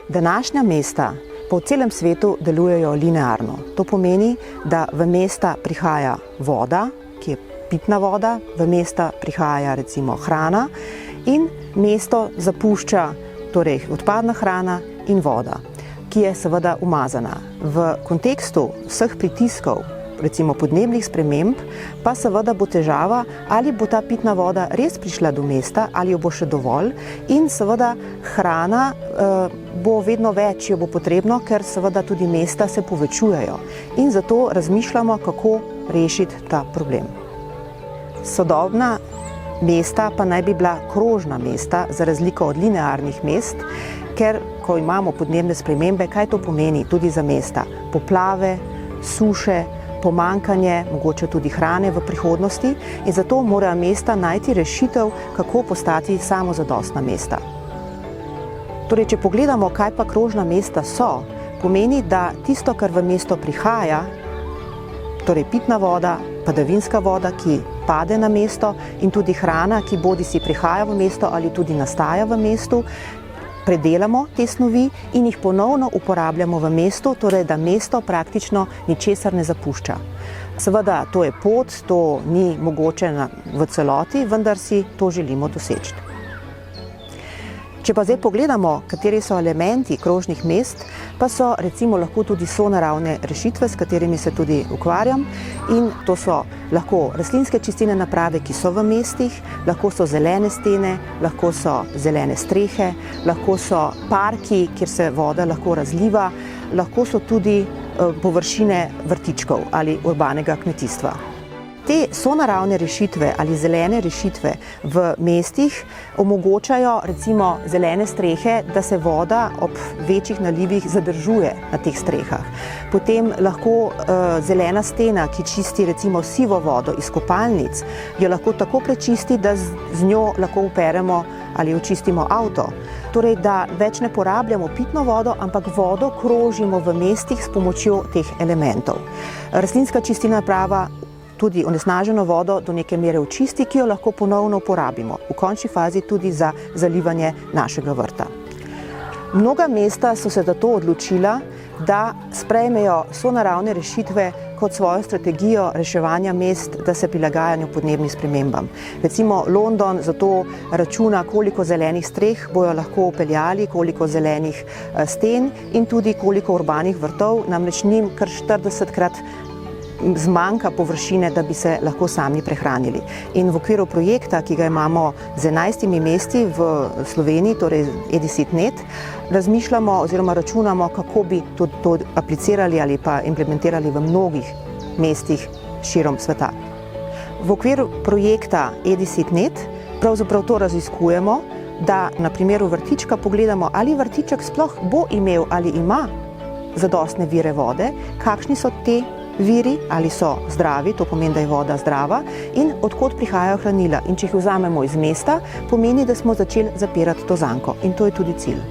Današnja mesta po celem svetu delujejo linearno. To pomeni, da v mesta prihaja voda, ki je pitna voda, v mesta prihaja recimo hrana in mesto zapušča torej odpadna hrana in voda, ki je seveda umazana. V kontekstu vseh pritiskov, recimo podnebnih sprememb, pa seveda bo težava, ali bo ta pitna voda res prišla do mesta, ali jo bo še dovolj in seveda hrana bo vedno več, jo bo potrebno, ker seveda tudi mesta se povečujejo in zato razmišljamo, kako rešiti ta problem. Sodobna mesta pa naj bi bila krožna mesta, za razliko od linearnih mest, ker ko imamo podnebne spremembe, kaj to pomeni tudi za mesta? Poplave, suše, pomanjkanje, mogoče tudi hrane v prihodnosti in zato morajo mesta najti rešitev, kako postati samozadostna mesta. Torej, če pogledamo, kaj pa krožna mesta so, pomeni, da tisto, kar v mesto prihaja, torej pitna voda, padavinska voda, ki pade na mesto in tudi hrana, ki bodisi prihaja v mesto ali tudi nastaja v mestu, predelamo te snovi in jih ponovno uporabljamo v mestu, torej da mesto praktično ničesar ne zapušča. Seveda, to je pot, to ni mogoče v celoti, vendar si to želimo doseči. Če pa zdaj pogledamo, kateri so elementi krožnih mest, pa so recimo lahko tudi sonaravne rešitve, s katerimi se tudi ukvarjam in to so lahko rastlinske čistilne naprave, ki so v mestih, lahko so zelene stene, lahko so zelene strehe, lahko so parki, kjer se voda lahko razliva, lahko so tudi površine vrtičkov ali urbanega kmetijstva. Te sonaravne rešitve ali zelene rešitve v mestih omogočajo recimo zelene strehe, da se voda ob večjih nalivih zadržuje na teh strehah. Potem lahko zelena stena, ki čisti recimo sivo vodo iz kopalnic, jo lahko tako prečisti, da z njo lahko operemo ali očistimo avto. Torej, da več ne porabljamo pitno vodo, ampak vodo krožimo v mestih s pomočjo teh elementov. Rastlinska čistilna naprava tudi onesnaženo vodo do neke mere očisti, ki jo lahko ponovno uporabimo, v končni fazi tudi za zalivanje našega vrta. Mnoga mesta so se zato odločila, da sprejmejo sonaravne rešitve kot svojo strategijo reševanja mest, da se prilagajajo podnebnim spremembam. Recimo London zato računa, koliko zelenih streh bojo lahko upeljali, koliko zelenih sten in tudi koliko urbanih vrtov, namreč njim kar 40-krat zmanjka površine, da bi se lahko sami prehranili. In v okviru projekta, ki ga imamo z 11 mesti v Sloveniji, torej EDISIT.net, razmišljamo oziroma računamo, kako bi to aplicirali ali pa implementirali v mnogih mestih širom sveta. V okviru projekta EDISIT.net pravzaprav to raziskujemo, da na primeru vrtička pogledamo, ali vrtiček sploh bo imel ali ima zadostne vire vode, kakšni so te viri, ali so zdravi, to pomeni, da je voda zdrava, in odkot prihajajo hranila. In če jih vzamemo iz mesta, pomeni, da smo začeli zapirati to zanko. In to je tudi cilj.